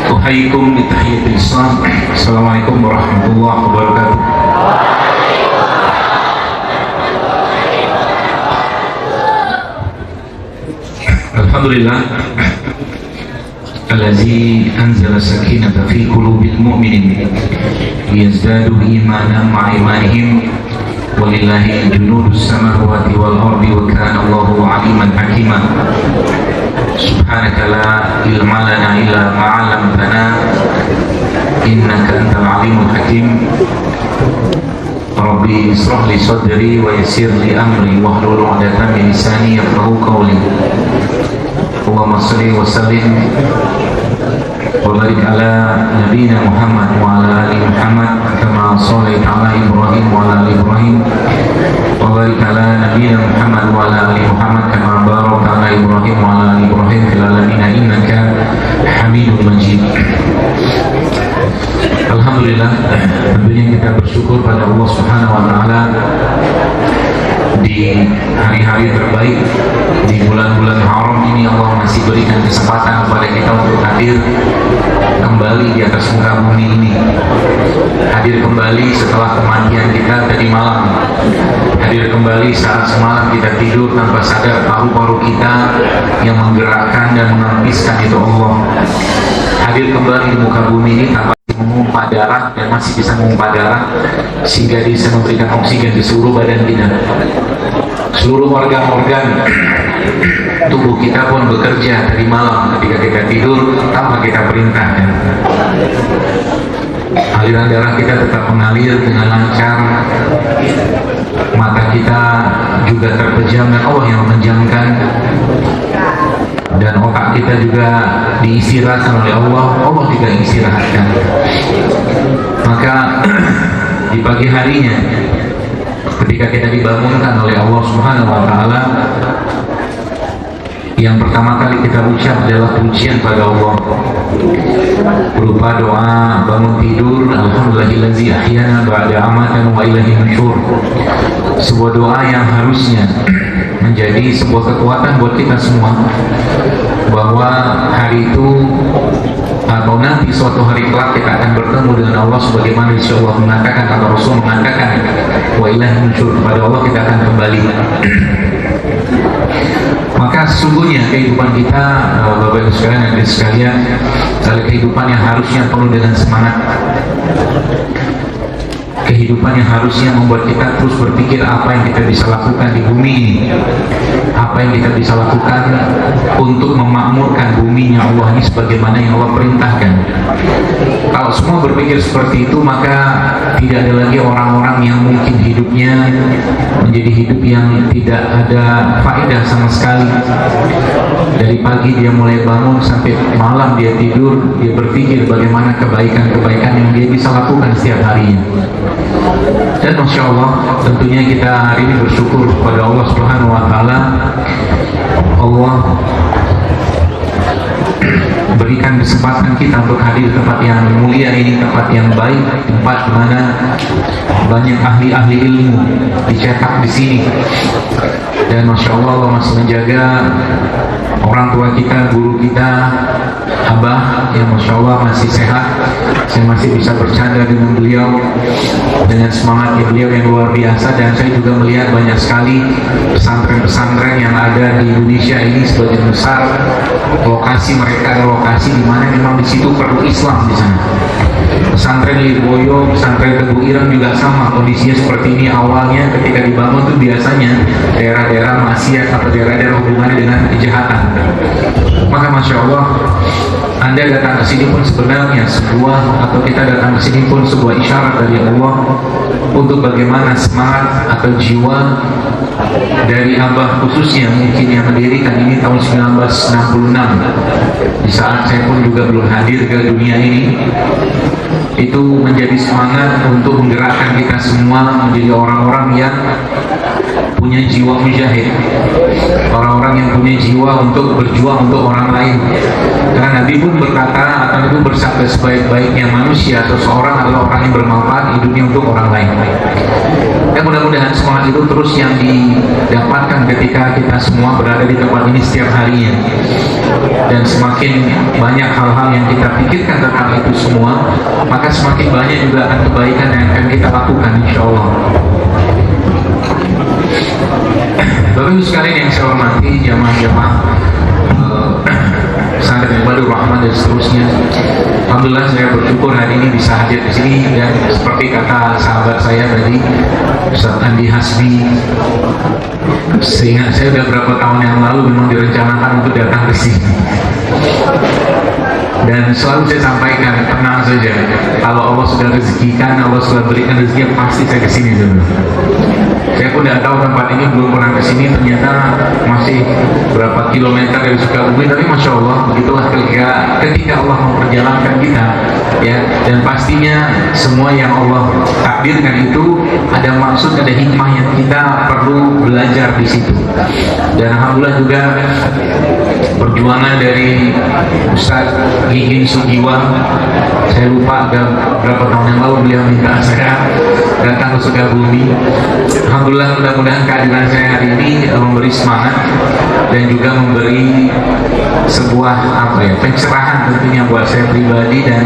Uhayyikum bitahiyatil Islam. Assalamualaikum warahmatullahi wabarakatuh. Alhamdulillah allazi anzala sakinata fi qulubil mu'minin liyazdadu imanan ma'a imanihim walillahi junudus samawati wal ardi wa kana Allahu aliman hakima. Subhanaka la ilma lana illa ma 'allamtana innaka antal alimul hakim. Rabbi israh li sadri wa yassir li amri wahlul 'uqdatam min lisani yafqahu qawli. Allahumma shalli wa sallim wa barik ala nabiyyina Muhammad wa ala ali Muhammad kama shallaita ala Ibrahim wa ala ali Ibrahim wa barik ala nabiyyina Muhammad wa ala ali Muhammad kama barakta ala Ibrahim wa ala ali Ibrahim fil alamin innaka Hamidum Majid. Alhamdulillah, tentunya kita bersyukur pada Allah Subhanahu wa taala di hari-hari terbaik, di bulan-bulan haram ini Allah masih berikan kesempatan kepada kita untuk hadir kembali di atas muka bumi ini, hadir kembali setelah kematian kita tadi malam, hadir kembali saat semalam kita tidur tanpa sadar paru-paru kita yang menggerakkan dan mengapiskan itu Allah, hadir kembali di muka bumi ini tanpa mengumpah darah dan masih bisa mengumpah darah sehingga bisa memberikan oksigen di seluruh badan kita. Seluruh organ-organ tubuh kita pun bekerja tadi malam ketika kita tidur tanpa kita perintahkan. Aliran darah kita tetap mengalir dengan lancar, mata kita juga terpejam dan Allah yang memejamkan, dan otak kita juga diistirahatkan oleh Allah, Allah juga istirahatkan. Maka di pagi harinya ketika kita dibangunkan oleh Allah Subhanahu wa taala, yang pertama kali kita ucap adalah pujian pada Allah berupa doa bangun tidur, alhamdulillahillazi ahyana ba'da amatan wa ilaihi nusyur. Sebuah doa yang harusnya menjadi sebuah kekuatan buat kita semua, bahwa hari itu atau nanti suatu hari kelak kita akan bertemu dengan Allah sebagaimana insyaallah mengatakan atau Rasul mengatakan wa ilaihi nusyur, kepada Allah kita akan kembali. Maka sesungguhnya kehidupan kita, Bapak Ibu sekalian dan adik sekalian, adalah kehidupan yang harusnya penuh dengan semangat, kehidupan yang harusnya membuat kita terus berpikir apa yang kita bisa lakukan di bumi ini, apa yang kita bisa lakukan untuk memakmurkan buminya Allah ini sebagaimana yang Allah perintahkan. Kalau semua berpikir seperti itu, maka tidak ada lagi orang-orang yang mungkin hidupnya menjadi hidup yang tidak ada faedah sama sekali. Dari pagi dia mulai bangun sampai malam dia tidur, dia berpikir bagaimana kebaikan-kebaikan yang dia bisa lakukan setiap harinya. Dan Masya Allah, tentunya kita hari ini bersyukur kepada Allah Subhanahu wa taala. Allah berikan kesempatan kita untuk hadir di tempat yang mulia ini, tempat yang baik, tempat di mana banyak ahli-ahli ilmu dicetak di sini. Dan Masya Allah, Allah masih menjaga orang tua kita, guru kita, Abah yang Masya Allah masih sehat. Saya masih bisa bercanda dengan beliau, dengan semangatnya beliau yang luar biasa. Dan saya juga melihat banyak sekali pesantren-pesantren yang ada di Indonesia ini, sebagian besar lokasi mereka adalah lokasi di mana memang di situ perlu Islam di sana. Pesantren Lirboyo, pesantren Teguh Ireng juga sama kondisinya seperti ini. Awalnya ketika dibangun itu biasanya daerah-daerah maksiat atau daerah-daerah hubungannya dengan kejahatan. Maka Masya Allah, Anda datang ke sini pun sebenarnya sebuah, atau kita datang ke sini pun sebuah isyarat dari Allah untuk bagaimana semangat atau jiwa dari Abah khususnya mungkin yang mendirikan ini tahun 1966, di saat saya pun juga belum hadir ke dunia ini, itu menjadi semangat untuk menggerakkan kita semua menjadi orang-orang yang punya jiwa mujahid, orang-orang yang punya punya jiwa untuk berjuang untuk orang lain. Karena Nabi pun berkata atau itu bersabda, sebaik-baiknya manusia atau seorang adalah orang yang bermanfaat hidupnya untuk orang lain. Dan mudah-mudahan semangat itu terus yang didapatkan ketika kita semua berada di tempat ini setiap harinya. Dan semakin banyak hal-hal yang kita pikirkan tentang itu semua, maka semakin banyak juga akan kebaikan yang akan kita lakukan, insya Allah. Bapak Ibu sekalian yang saya hormati, jamaah-jamaah Pesantren Ibadur Rahman dan seterusnya. Alhamdulillah saya bersyukur hari ini bisa hadir di sini, dan seperti kata sahabat saya tadi, Ustaz Andi Hasbi, sehingga saya sudah berapa tahun yang lalu memang direncanakan untuk datang ke sini. Dan selalu saya sampaikan, tenang saja, kalau Allah sudah rezekikan, Allah sudah berikan rezeki, pasti saya ke sini dulu. Saya pun tidak tahu tempat ini, belum pernah ke sini, ternyata masih berapa kilometer dari Sukabumi, tapi Masya Allah, begitulah ketika Allah memperjalankan kita, ya. Dan pastinya semua yang Allah takdirkan itu ada maksud, ada hikmah yang kita perlu belajar di situ. Dan Alhamdulillah juga perjuangan dari Ustaz Gigin Sugiwa, saya lupa ada berapa tahun yang lalu beliau minta saya datang ke Sukabumi. Alhamdulillah, mudah-mudahan kehadiran saya hari ini memberi semangat dan juga memberi sebuah pencerahan tentunya buat saya pribadi dan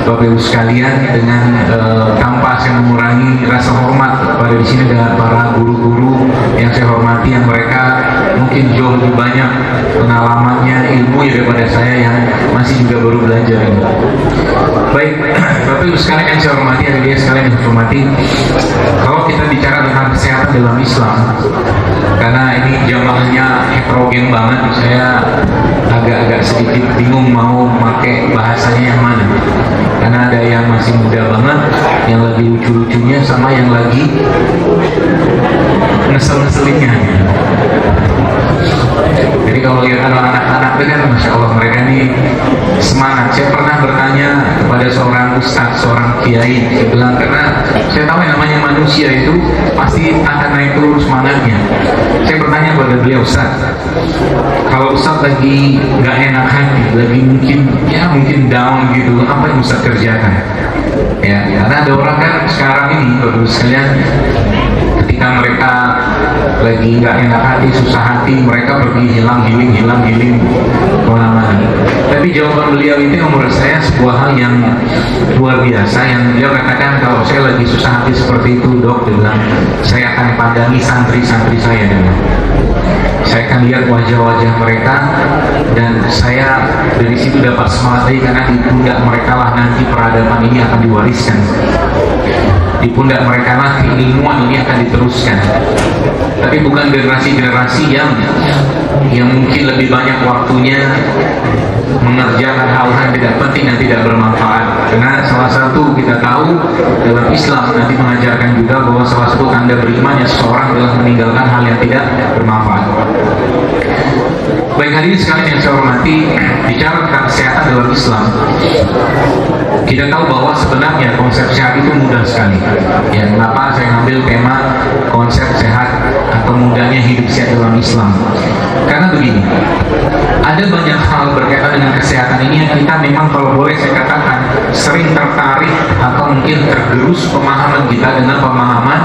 Bapak Ibu sekalian, dengan tanpa saya mengurangi rasa hormat kepada di sini ada para guru-guru yang saya hormati, yang mereka mungkin jauh lebih banyak pengalamannya, ilmu daripada saya yang masih juga baru belajar ini. Baik, Bapak Ibu sekalian yang saya hormati, adik-adik sekalian yang saya hormati, kalau kita bicara tentang kesehatan dalam Islam, karena ini jamaahnya heterogen banget, saya agak-agak sedikit bingung mau pakai bahasanya yang mana, karena ada yang masih muda banget, yang lagi lucu-lucunya, sama yang lagi ngesel-ngeselinnya. Jadi kalau lihat anak-anak itu kan, Masya Allah, mereka ini semangat. Saya pernah bertanya kepada seorang ustadz, seorang kiai, saya bilang, karena saya tahu yang namanya manusia itu pasti akan naik turun semangatnya. Saya bertanya kepada beliau, Ustadz, kalau Ustadz lagi nggak enak hati, lagi mungkin down gitu, apa yang Ustadz kerjakan? Ya, karena ada orang kan sekarang ini, baru sekalian, ketika mereka lagi nggak enak hati, susah hati, mereka pergi hilang healing kemana-mana. Tapi jawaban beliau itu menurut saya sebuah hal yang luar biasa, yang beliau katakan, kalau saya lagi susah hati seperti itu, Dok, dia bilang, saya akan pandangi santri-santri saya, dia. Saya akan lihat wajah-wajah mereka, dan saya dari situ dapat semangat lagi, karena di pundak mereka lah nanti peradaban ini akan diwariskan. Di pundak mereka lah keilmuan ini akan diteruskan. Tapi bukan generasi-generasi yang mungkin lebih banyak waktunya mengerjakan hal-hal yang tidak penting dan tidak bermanfaat. Karena salah satu kita tahu dalam Islam nanti mengajarkan juga bahwa salah satu tanda berimannya seseorang adalah meninggalkan hal yang tidak bermanfaat. Baik, hadirin sekalian yang saya hormati, bicara tentang kesehatan dalam Islam, kita tahu bahwa sebenarnya konsep sehat itu mudah sekali. Ya, kenapa saya ambil tema konsep sehat atau mudahnya hidup sehat dalam Islam? Karena begini, ada banyak hal berkaitan dengan kesehatan ini yang kita memang, kalau boleh saya katakan, sering tertarik atau mungkin tergerus pemahaman kita dengan pemahaman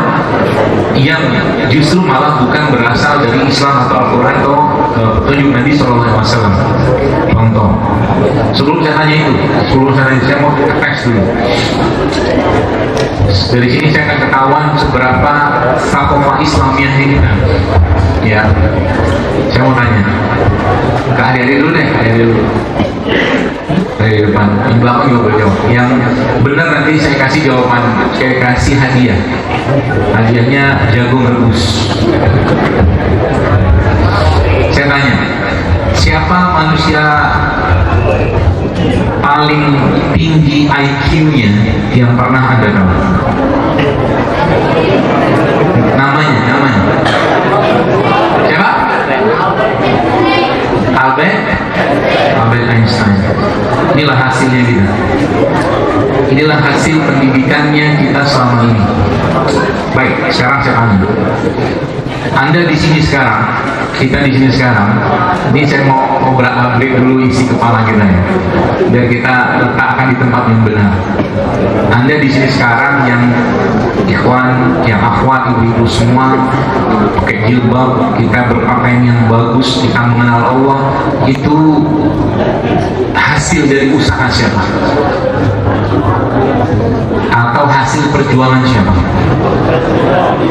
yang justru malah bukan berasal dari Islam atau Al-Quran atau petunjuk Nabi SAW. Contoh, sebelum saya tanya itu, saya mau ke teks dulu. Dari sini saya akan ketahuan seberapa sakofa Islamiyah kita. Ya, saya mau tanya ke adik-adik dulu deh, dari depan, yang belakang juga boleh jawab. Yang benar nanti saya kasih jawaban, saya kasih hadiah. Hadiahnya jagung rebus. Saya tanya, siapa manusia paling tinggi IQ-nya yang pernah ada tahu? Namanya siapa? Albert Einstein. Inilah hasilnya kita. Inilah hasil pendidikannya kita selama ini. Baik, sekarang saya tanya, Anda di sini sekarang, kita di sini sekarang, ini saya mau update dulu isi kepala kita ya, biar kita letakkan di tempat yang benar. Anda di sini sekarang yang ikhwan, yang akhwat, ibu-ibu semua pakai jilbab, kita berpakaian yang bagus, kita mengenal Allah, itu hasil dari usaha siapa? Atau hasil perjuangan siapa?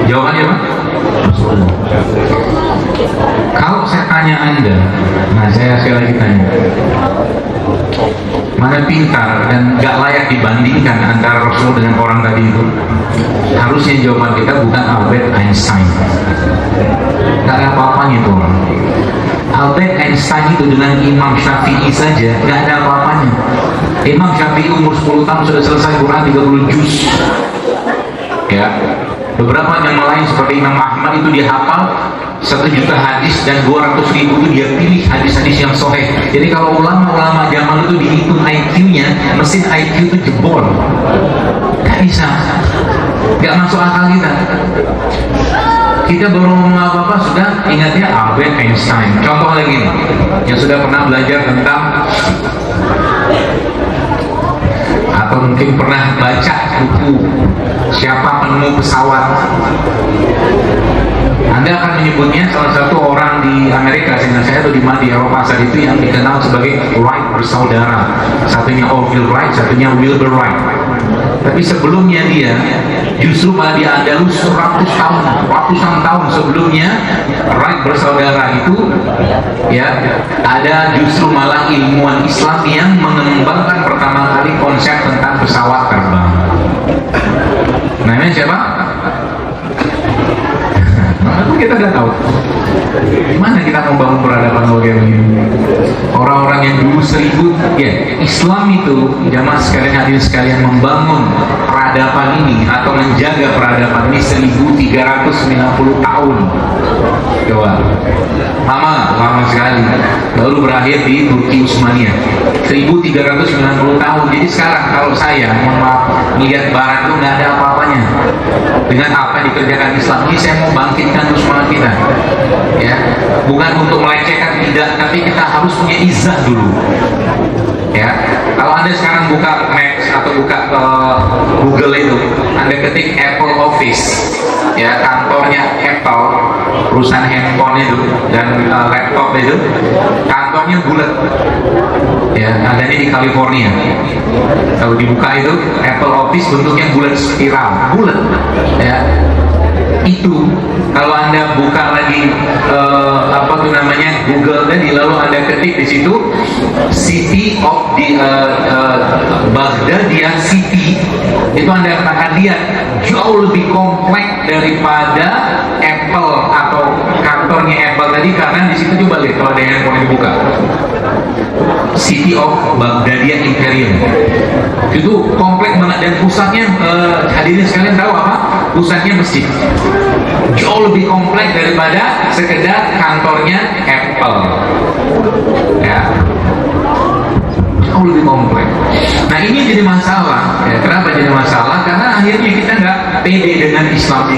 Jawabannya apa? Kalau saya tanya Anda, nah saya sekali lagi tanya, mana pintar dan gak layak dibandingkan antara Rasul dengan orang tadi itu? Harusnya jawaban kita bukan Albert Einstein. Gak ada apa-apanya itu orang. Albert Einstein itu dengan Imam Syafi'i saja gak ada apa-apanya. Imam Syafi'i umur 10 tahun sudah selesai Quran 30 juz. Ya, beberapa yang lain seperti Imam Ahmad itu dia hafal 1 juta hadis dan 200.000 itu dia pilih hadis-hadis yang sahih. Jadi kalau ulama-ulama zaman itu dihitung IQ-nya, mesin IQ itu jebol. Gak bisa, gak masuk akal kita. Kita baru ngomong apa-apa sudah ingatnya Albert Einstein. Contoh lagi nih, yang sudah pernah belajar tentang atau mungkin pernah baca buku siapa penemu pesawat, Anda akan menyebutnya salah satu orang di Amerika, sehingga saya atau di Eropa saat itu yang dikenal sebagai Wright bersaudara. Satunya Orville Wright, satunya Wilbur Wright. Tapi sebelumnya dia justru pada di Andalus ratusan tahun sebelumnya Wright bersaudara itu ya, ada justru malah ilmuwan Islam yang mengembangkan pertama kali konsep tentang pesawat terbang. Namanya siapa? Kita nggak tahu. Gimana kita membangun peradaban bagaimana ini? Orang-orang yang dulu 1000, ya Islam itu jamaah sekalian, hadirin sekalian, membangun peradaban ini atau menjaga peradaban ini 1390 tahun. Coba, lama sekali. Baru berakhir di Turki Utsmaniyah 1390 tahun. Jadi sekarang kalau saya melihat Barat itu nggak ada apa-apanya dengan apa yang dikerjakan Islam ini. Saya mau bangkitkan terus semangat kita, ya, bukan untuk melecehkan, tidak, tapi kita harus punya izah dulu, ya. Kalau Anda sekarang buka Maps atau buka Google itu, Anda ketik Apple Office, ya, kantornya Apple, perusahaan handphone itu dan laptop itu, kantornya bulat, ya, adanya di California. Kalau dibuka itu Apple Office bentuknya bulat, spiral, bulat, ya. Itu kalau Anda buka lagi apa tuh namanya Google tadi, lalu Anda ketik di situ City of the Baghdad City, itu Anda akan lihat jauh lebih kompleks daripada Apple atau kantornya Apple tadi, karena di situ coba lihat kalau ada handphone dibuka City of Baghdad Imperium, itu kompleks banget dan pusatnya hadirin sekalian tahu apa? Pusatnya masjid. Jauh lebih kompleks daripada sekedar kantornya Apple, ya, jauh lebih kompleks. Nah ini jadi masalah, ya. Kenapa jadi masalah? Karena akhirnya kita nggak pede dengan Islamnya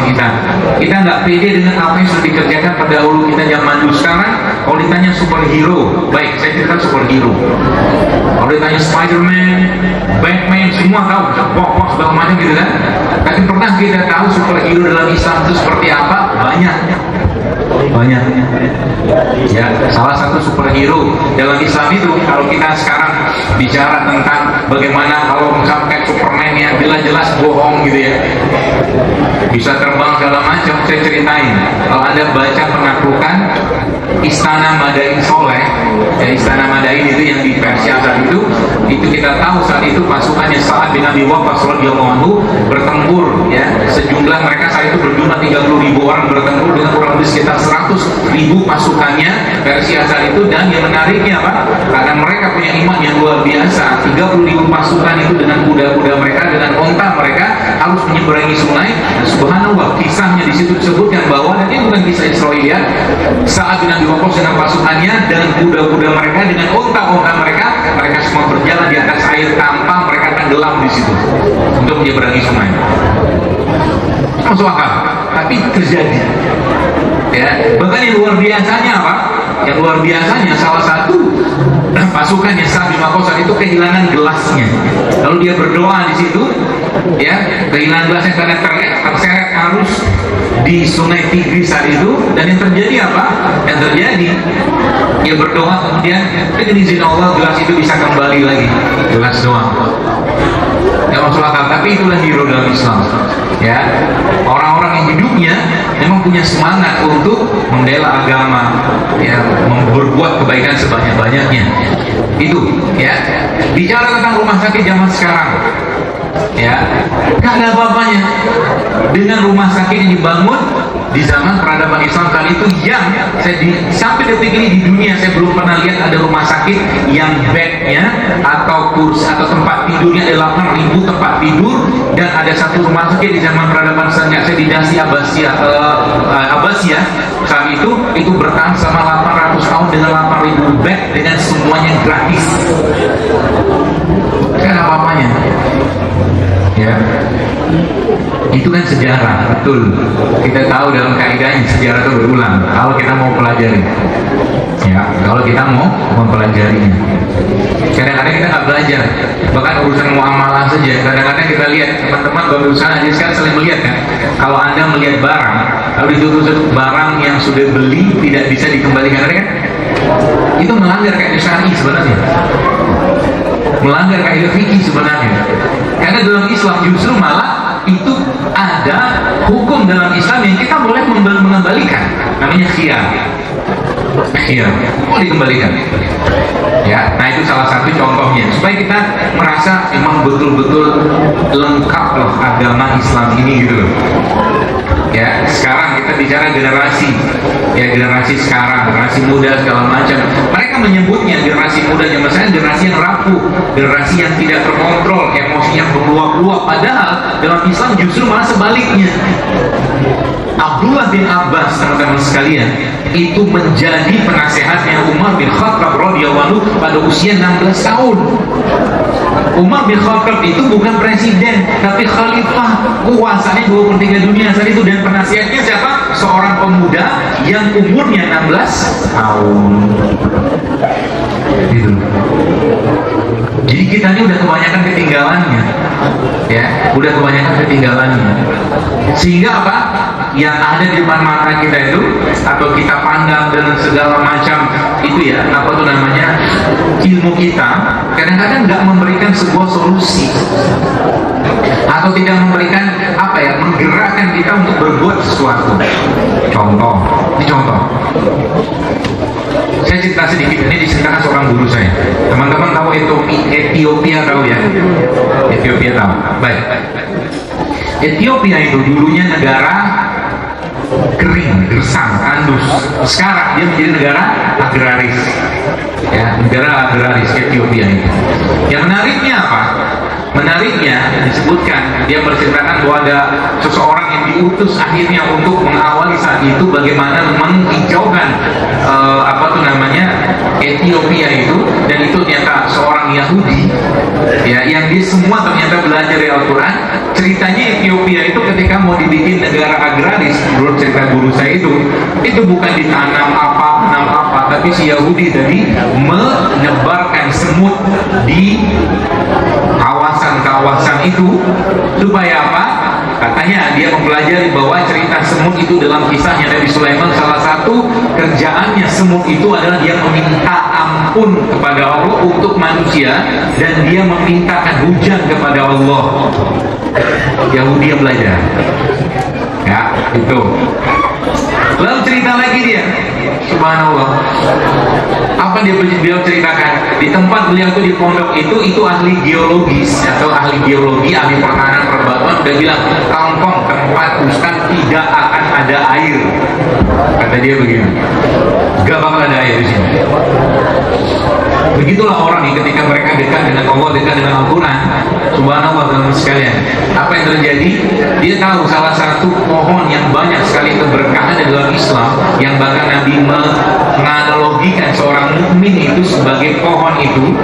kita nggak pede dengan apa yang sudah dikerjakan pada dahulu kita zaman dulu. Sekarang kalau ditanya superhero, baik saya cerita superhero. Kalau ditanya Spider-Man, Batman, semua tahu, pokok segala macam gitu kan. Tapi pernah kita tahu superhero dalam Islam itu seperti apa? Banyak. Ya, salah satu superhero dalam Islam itu, kalau kita sekarang bicara tentang bagaimana kalau misalnya kayak Superman yang jelas-jelas bohong gitu ya, bisa terbang segala macam, saya ceritain. Kalau Anda baca penaklukan Istana Madain Soleh, ya, Istana Madain itu yang di Persia saat itu kita tahu saat itu pasukannya Sa'ad bin Abi Waqqas radhiyallahu anhu bertempur, ya, sejumlah mereka saat itu berjumlah 30.000 orang bertempur dengan kurang lebih sekitar 100.000 pasukannya Persia saat itu. Dan yang menariknya apa? Karena mereka punya iman yang luar biasa, 30.000 pasukan itu dengan kuda-kuda mereka, dengan onta mereka harus menyeberangi sungai. Dan subhanallah, kisahnya di situ disebutkan bahwa, dan ini bukan kisah Israel, Sa'ad bin Abi Waqqas dengan pasukannya, dengan kuda-kuda mereka, dengan onta-onta mereka semua berjalan di atas air tanpa mereka tenggelam di situ untuk menyeberangi sungai. Masuk akal, tapi terjadi. Ya, bahkan yang luar biasanya apa? Yang luar biasanya salah satu pasukan yang Sa'd bin Waqqas itu kehilangan gelasnya. Lalu dia berdoa di situ, ya, kehilangan gelasnya karena terseret arus di sungai Tigris saat itu. Dan yang terjadi apa? Yang terjadi, dia berdoa kemudian dengan izin Allah gelas itu bisa kembali lagi, gelas doang. Ya masuk akal, tapi itulah hero dalam Islam. Ya, orang-orang yang hidupnya memang punya semangat untuk membela agama, ya, berbuat kebaikan sebanyak-banyaknya. Itu, ya. Bicara tentang rumah sakit zaman sekarang, ya, gak ada apa-apanya dengan rumah sakit yang dibangun di zaman peradaban Islam kali itu, yang sampai detik ini di dunia saya belum pernah lihat ada rumah sakit yang bednya atau kursi atau tempat tidurnya ada 8.000 tempat tidur. Dan ada satu rumah sakit di zaman peradaban saya di Dasi Abbasiyah saat itu bertahan selama 800 tahun dengan 8.000 bed dengan semuanya gratis. Kan apa-apanya, ya. Itu kan sejarah, betul. Kita tahu dalam kaidahnya sejarah itu berulang. Kalau kita mau pelajari, ya, kalau kita mau mempelajarinya. Kadang-kadang kita nggak belajar, bahkan urusan muamalah saja. Kadang-kadang kita lihat teman-teman berusaha aja sekarang sering melihat kan. Kalau Anda melihat barang, lalu ditutup barang yang sudah beli tidak bisa dikembalikan, kan? Itu melanggar kaidah syar'i sebenarnya. Melanggar kaidah fikih sebenarnya. Karena dalam Islam justru malah itu ada hukum dalam Islam yang kita boleh mengembalikan, namanya khiyar. Khiyar mau dikembalikan, ya. Nah itu salah satu contohnya supaya kita merasa emang betul-betul lengkap loh agama Islam ini gitu loh. Ya, sekarang kita bicara generasi, ya, generasi sekarang, generasi muda segala macam. Mereka menyebutnya generasi muda, misalnya generasi yang rapuh, generasi yang tidak terkontrol, emosinya meluap-luap. Padahal dalam Islam justru malah sebaliknya. Abdullah bin Abbas, teman-teman sekalian, itu menjadi penasehatnya Umar bin Khattab radhiyallahu anhu pada usia 16 tahun. Umar bin Khattab itu bukan presiden, tapi khalifah, kuasanya 2/3 dunia saat itu. Dan penasihatnya siapa? Seorang pemuda yang umurnya 16 tahun. Gitu. Jadi kita ini udah kebanyakan ketinggalannya, ya, udah kebanyakan ketinggalannya. Sehingga apa? Yang ada di depan mata kita itu, atau kita pandang dengan segala macam itu, ya, apa tuh namanya, ilmu kita, kadang-kadang nggak memberikan sebuah solusi, atau tidak memberikan apa ya, menggerakkan kita untuk berbuat sesuatu. Ini contoh. Saya cerita sedikit, ini diceritakan seorang guru saya. Teman-teman tahu Ethiopia, tahu ya? Ethiopia tahu. Baik. Ethiopia itu dulunya negara kering, gersang, tandus. Sekarang dia menjadi negara agraris, ya, negara agraris Ethiopia itu. Yang menariknya apa? Menariknya disebutkan, dia menceritakan bahwa ada seseorang yang diutus akhirnya untuk mengawali saat itu bagaimana menghijaukan Ethiopia itu, dan itu ternyata seorang Yahudi, ya, yang dia semua ternyata belajar dari Al-Quran. Ceritanya Ethiopia itu ketika mau dibikin negara agraris, menurut cerita guru saya itu bukan ditanam apa, tapi si Yahudi tadi menyebarkan semut di kawasan itu supaya apa? Katanya dia mempelajari bahwa cerita semut itu dalam kisahnya Nabi Sulaiman, salah satu kerjaannya semut itu adalah dia meminta ampun kepada Allah untuk manusia, dan dia memintakan hujan kepada Allah. Yahudi yang belajar, ya, itu. Lalu cerita lagi dia, subhanallah, apa dia ceritakan di tempat beliau itu, di pondok itu ahli geologis atau ahli geologi, ahli pertahanan perbatuan, udah bilang kampung tempat Ustaz tidak akan ada air, kata dia begini, gak bakal ada air di sini. Begitulah orang nih, ketika mereka dekat dengan Allah, dekat dengan Al-Quran, subhanallah teman-teman sekalian, apa yang terjadi? Dia tahu salah satu pohon yang banyak sekali keberkahan dalam Islam, yang bahkan Nabi menganalogikan seorang mukmin mukmin itu sebagai pohon itu,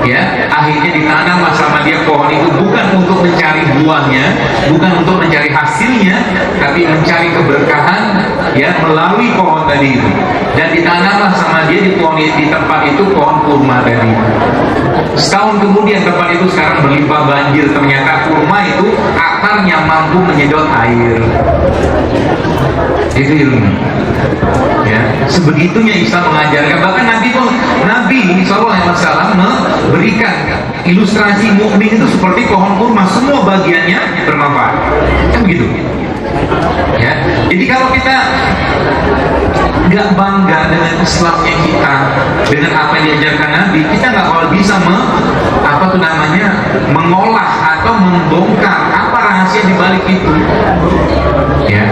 ya, akhirnya ditanam sama dia pohon itu bukan untuk mencari buahnya, bukan untuk mencari hasilnya, tapi mencari keberkahan, ya, melalui pohon tadi itu. Dan ditanamlah sama dia di pohon di tempat itu pohon kurma tadi. Setahun kemudian tempat itu sekarang berlimpah banjir. Ternyata kurma itu akarnya mampu menyedot air. Itu ilmu. Ya, sebegitunya Islam mengajarkan. Bahkan Nabi SAW memberikan ilustrasi mukmin itu seperti pohon kurma, semua bagiannya bermanfaat. Kan begitu. Ya, jadi kalau kita nggak bangga dengan Islamnya kita, dengan apa yang diajarkan Nabi, kita nggak bakal bisa mengolah atau membongkar apa rahasia di balik itu. Ya,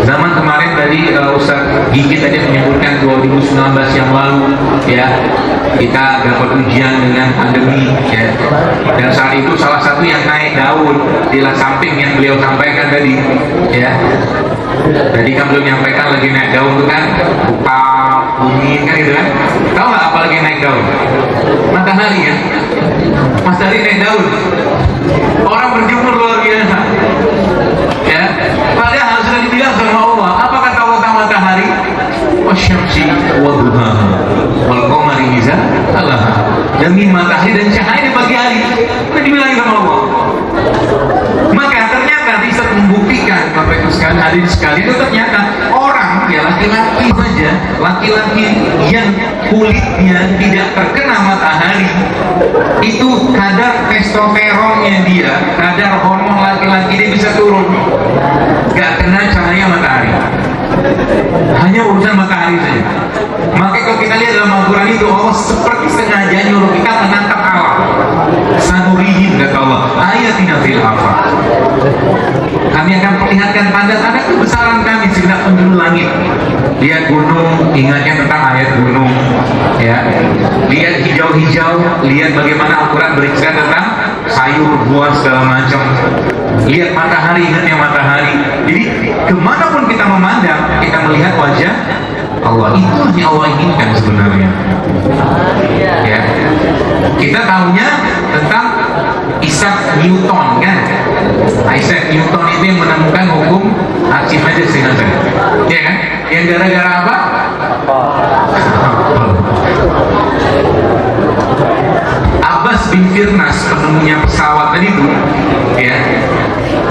zaman kemarin tadi Ustaz Gigi tadi menyebutkan 2019 yang lalu, ya, kita dapat ujian dengan pandemi, ya, dan saat itu salah satu yang naik daun di samping yang beliau sampaikan tadi, ya. Jadi kan belum menyampaikan lagi naik daun itu kan buka bumi kan gitu kan. Tahu nggak apa lagi naik daun? Matahari ya. Matahari naik daun. Orang berjemur luar biasa. Ya. Padahal sudah dibilang sama Allah. Apa kata Allah tentang matahari? Wasyamsi wa duhaha wal qamari iza talaha. Demi matahari dan cahaya di pagi hari. Itu dibilang sama Allah. Maka ternyata bisa membuktikan Bapak Ibu sekalian, hadir sekalian, itu ternyata orang, ya, laki-laki saja, laki-laki yang kulitnya tidak terkena matahari, itu kadar testosteronnya dia, kadar hormon laki-laki dia bisa turun, gak kena cahaya matahari, hanya urusan matahari saja. Makanya kalau kita lihat dalam Al-Quran itu, Allah seperti sengaja nyuruh kita menangkap alam. Sanurihim, kata Allah, ayatina fil afaq. Kami akan perlihatkan tanda-tanda kebesaran kami segenap penjuru langit. Lihat gunung, ingatnya tentang ayat gunung, ya. Lihat hijau-hijau, lihat bagaimana Al-Quran bercerita tentang sayur, buah, segala macam. Lihat matahari, ingatnya matahari. Jadi kemanapun kita memandang, kita melihat wajah Allah. Itu yang Allah inginkan sebenarnya. Ya, kita tahunya tentang Isaac Newton, kan? Isaac Newton itu yang menemukan hukum Archimedes, ya kan? Yang gara-gara apa? Abbas bin Firnas, penemunya pesawat tadi itu, ya,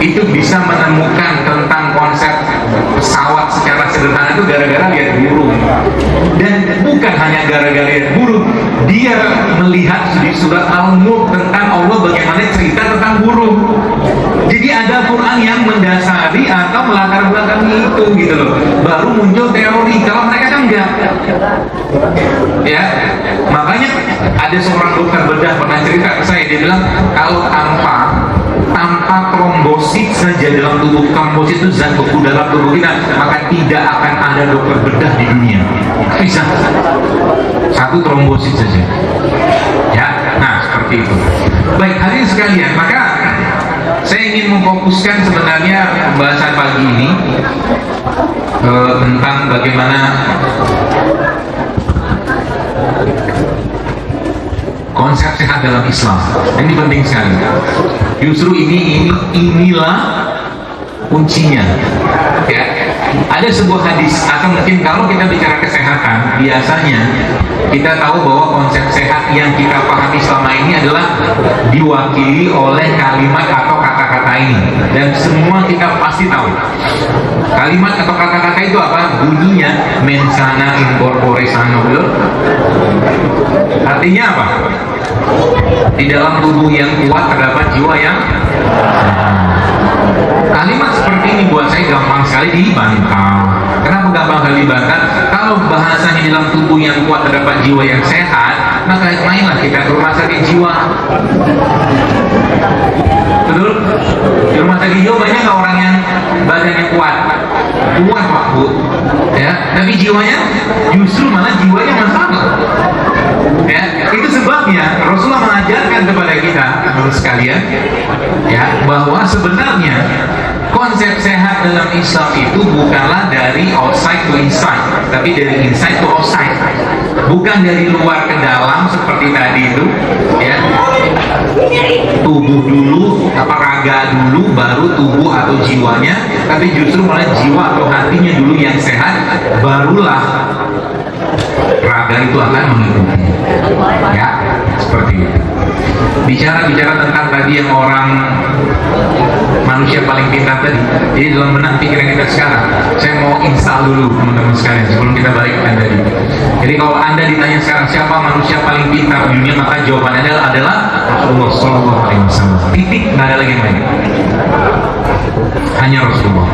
itu bisa menemukan tentang konsep pesawat secara sederhana itu gara-gara lihat burung. Dan bukan hanya gara-gara lihat burung, dia melihat di surat Al-Mulk tentang Allah bagaimana cerita tentang burung. Jadi ada Quran yang mendasari atau melatar belakangi itu, gitu loh. Baru muncul teori. Kalau mereka kan enggak. Ya, makanya ada seorang dokter bedah pernah cerita ke saya, dia bilang kalau tanpa trombosit saja dalam tubuh, trombosit itu zat beku dalam tubuh kita, maka tidak akan ada dokter bedah di dunia. Bisa satu trombosit saja, ya. Nah, seperti itu. Baik, hadirin sekalian, maka saya ingin memfokuskan sebenarnya pembahasan pagi ini tentang bagaimana konsep sehat dalam Islam. Ini penting sekali. Justru inilah kuncinya. Ya. Ada sebuah hadis, atau mungkin kalau kita bicara kesehatan, biasanya kita tahu bahwa konsep sehat yang kita pahami selama ini adalah diwakili oleh kalimat atau kata-kata ini. Dan semua kita pasti tahu. Kalimat atau kata-kata itu apa? Bunyinya mensana in corpore sano, betul? Artinya apa? Di dalam tubuh yang kuat terdapat jiwa yang kalimat seperti ini buat saya gampang sekali dibantah. Kenapa gampang sekali dibantah? Kalau bahasanya dalam tubuh yang kuat terdapat jiwa yang sehat, maka mainlah kita ke rumah sakit jiwa. Betul? Di rumah sakit jiwa banyak orang yang badannya kuat Pak Bu, ya, tapi jiwanya justru malah jiwanya masalah. Ya, itu sebabnya Rasulullah mengajarkan kepada kita, teman-teman sekalian, ya, bahwa sebenarnya konsep sehat dalam Islam itu bukanlah dari outside to inside, tapi dari inside to outside. bukan dari luar ke dalam seperti tadi itu, ya. Tubuh dulu, apa raga dulu, baru tubuh atau jiwanya, tapi justru malah jiwa atau hatinya dulu yang sehat, barulah raga itu akan mengikuti, ya, seperti itu. Bicara tentang tadi yang orang manusia paling pintar tadi, jadi dalam benak pikiran kita sekarang, saya mau install dulu teman-teman sekalian sebelum kita balikkan tadi. Jadi kalau Anda ditanya sekarang siapa manusia paling pintar di dunia, maka jawabannya adalah Rasulullah Shallallahu Alaihi Wasallam. Titik, nggak ada lagi yang lain. Hanya Rasulullah.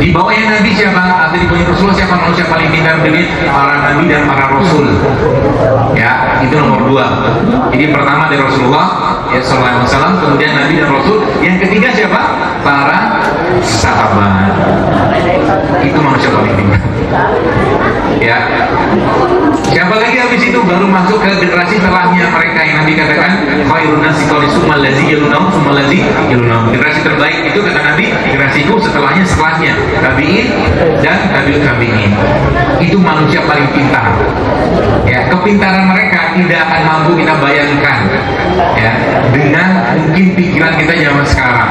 Di bawahnya Nabi siapa? Atau di bawahnya Rasulullah siapa manusia paling pintar di dunia? Para Nabi dan para Rasul. Ya, itu nomor 2. Jadi pertama dari Rasulullah, ya Sallallahu Alaihi Wasallam, kemudian Nabi dan Rasul. Yang ketiga siapa? Para sahabat. Itu manusia paling pintar. Ya. Siapa lagi habis itu baru masuk ke generasi setelahnya mereka yang Nabi katakan khairun nasi qali summal ladzi yalunahum summal ladzi yalunahum. Generasi terbaik itu kata Nabi, generasiku setelahnya tabi'in dan tabi'ut tabi'in. Itu manusia paling pintar. Ya, kepintaran mereka tidak akan mampu kita bayangkan, ya, dengan mungkin pikiran kita zaman sekarang.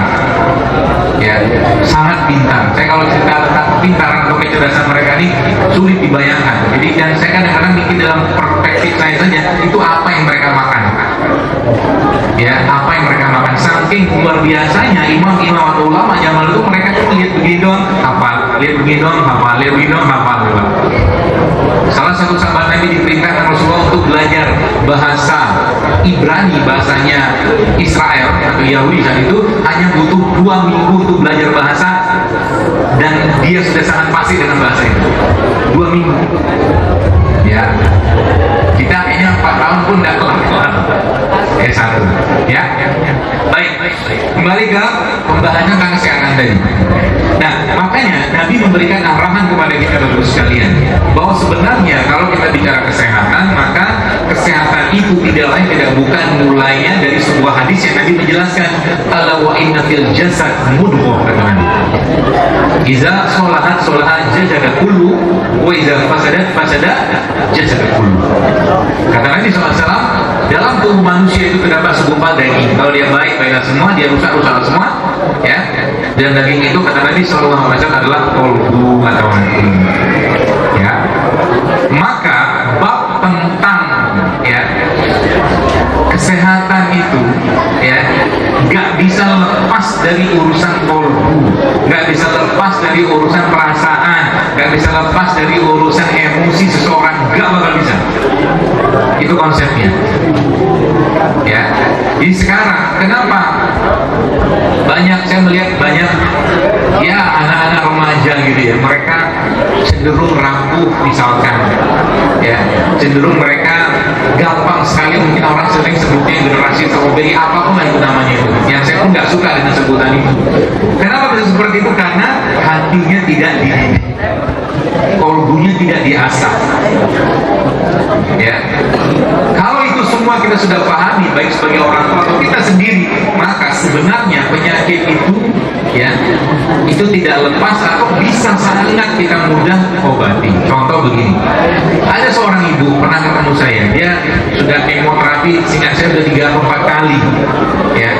Ya, sangat pintar. Saya kalau cerita tentang kepintaran atau kecerdasan mereka ini sulit dibayangkan. Jadi dan saya kadang-kadang mikir dalam perspektif saya saja, itu apa yang mereka makan. Ya, apa yang mereka makan. Saking luar biasanya imam-imam atau ulama zaman itu, mereka tuh lihat begini doang hafal, lihat begini doang hafal, lihat begini doang hafal. Salah satu sahabat Nabi diperintahkan Rasulullah untuk belajar bahasa Ibrani, bahasanya Israel atau Yahudi saat itu, hanya butuh 2 minggu untuk belajar bahasa, dan dia sudah sangat fasih dengan bahasa itu. 2 minggu. Ya, kita kayaknya 4 tahun pun tidak kelar S1. Ya, baik. Kembali ke pembahasan tentang kesehatan tadi. Nah, makanya Nabi memberikan arahan kepada kita Bapak sekalian, bahwa sebenarnya kalau kita bicara kesehatan, maka kesehatan itu tidak lain tidak bukan mulainya dari sebuah hadis yang Nabi menjelaskan, ala wa inna fil jasad mudghah, kata Nabi. Iza sholahat jasad kullu, wa iza fasadat jasad kullu. Kata Nabi SAW, dalam tubuh manusia itu terdapat segumpal daging. Kalau dia baik, baiklah semua. Dia rusak, rusaklah semua. Ya. Dan daging itu kata Nabi SAW adalah kolbu atau hati. Ya. Maka bab tentang, ya, kesehatan itu, ya, nggak bisa lepas dari urusan kolbu, nggak bisa lepas dari urusan perasaan, nggak bisa lepas dari urusan emosi seseorang, nggak bakal bisa. Itu konsepnya. Ya. Jadi sekarang kenapa banyak, saya melihat banyak, ya, anak-anak remaja gitu ya, mereka cenderung rapuh misalkan, ya, cenderung mereka gampang sekali, mungkin orang sering sebutnya generasi strawberry, apapun itu namanya itu, yang saya pun nggak suka dengan sebutan itu. Kenapa bisa seperti itu? Karena hatinya tidak dididik, kolbunya tidak diasah. Ya, kalau itu semua kita sudah pahami, baik sebagai orang tua atau kita sendiri, maka sebenarnya penyakit itu, ya, itu tidak lepas atau bisa sangat kita mudah obati. Contoh begini, ada seorang ibu pernah ketemu saya, dia sudah kemoterapi, seingat saya sudah 3 atau 4 kali. Ya,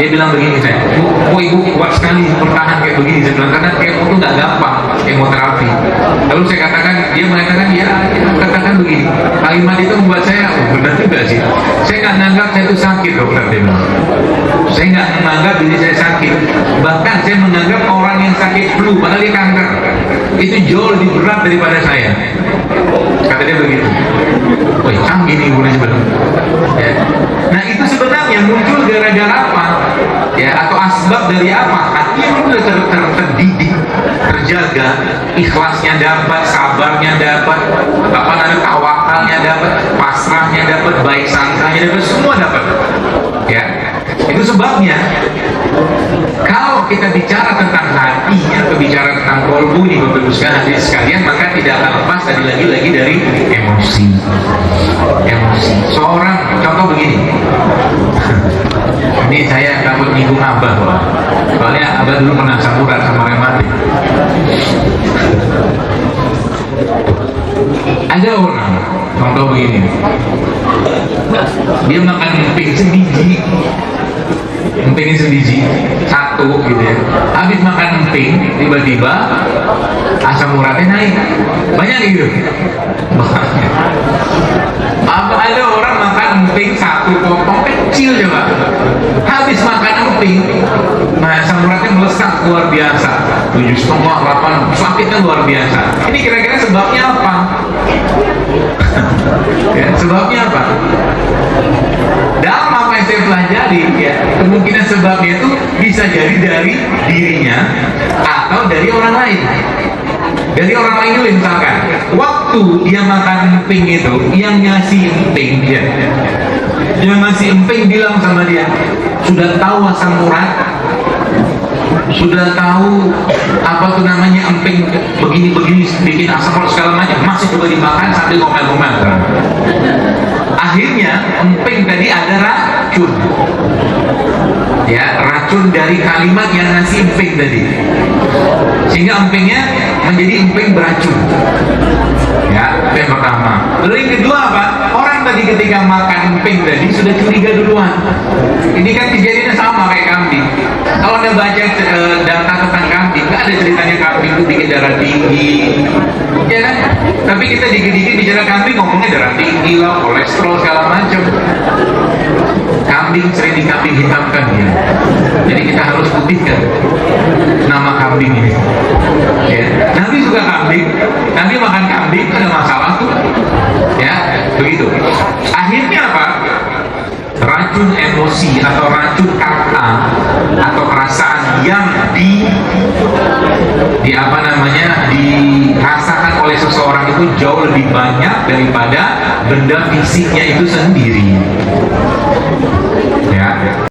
dia bilang begini, saya, oh ibu kuat sekali bertahan kayak begini. Saya bilang, karena kemo itu nggak gampang, kemoterapi. Lalu saya katakan, dia mengatakan, ya, katakan begini, kalimat itu membuat saya, oh benar juga sih, saya nggak menganggap saya itu sakit, dokter. Dia bilang, saya nggak menganggap diri saya sakit, bahkan saya menganggap orang yang sakit flu, padahal dia kanker, itu jauh lebih berat daripada saya. Kata dia begitu. Wih, canggih nih ibunya sebenarnya. Ya. Nah, itu sebenarnya muncul gara-gara apa? Ya, atau asbab dari apa? Hatinya sudah terdidik, terjaga, ikhlasnya dapat, sabarnya dapat, apa namanya, tawakalnya dapat, pasrahnya dapat, baik sangkanya dapat, semua dapat. Ya, itu sebabnya kalau kita bicara tentang hati atau bicara tentang kolbu ini, berteruskan hati sekalian, maka tidak akan lepas lagi dari emosi. Seorang, contoh begini, ini saya takut nyinggung Abah, soalnya Abah dulu pernah samurat sama rematik. Ada orang, contoh begini, dia makan emping sebiji, empingnya sebiji, satu gitu ya. Habis makan emping, tiba-tiba asam uratnya naik, banyak gitu. Banyak. Apa ada orang makan emping satu potong kecil coba, habis makan emping, nah asam uratnya melesat luar biasa, 7,5, 8, sakitnya luar biasa. Ini kira-kira sebabnya apa? Ya, sebabnya apa? Dalam apa yang saya pelajari, ya, kemungkinan sebabnya itu bisa jadi dari dirinya atau dari orang lain. Dari orang lain dulu, misalkan waktu dia makan emping itu, yang ngasih emping dia, yang ngasih emping bilang sama dia, sudah tahu asam urat, sudah tahu apa tuh namanya emping begini-begini bikin asam urat segala macam, masih coba dimakan sambil ngomel-ngomel. Akhirnya emping tadi ada racun, ya, racun dari kalimat yang ngasih emping tadi, sehingga empingnya menjadi emping beracun. Ya, itu yang pertama. Lalu yang kedua apa? Orang tadi ketika makan emping tadi sudah curiga duluan. Ini kan kejadiannya sama kayak kambing. Kalau Anda baca data tentang kambing, nggak ada ceritanya kambing itu bikin darah tinggi, ya kan? Tapi kita dikit-dikit bicara kambing ngomongnya darah tinggi lah, kolesterol segala macam. Kambing sering dikambing hitamkan ya. Jadi kita harus putihkan nama kambing ini. Ya. Nabi suka kambing, Nabi makan kambing, ada masalah tuh. Ya, begitu. Akhirnya apa? Racun emosi atau racun kata atau perasaan yang apa namanya dirasakan oleh seseorang itu jauh lebih banyak daripada benda fisiknya itu sendiri. Ya.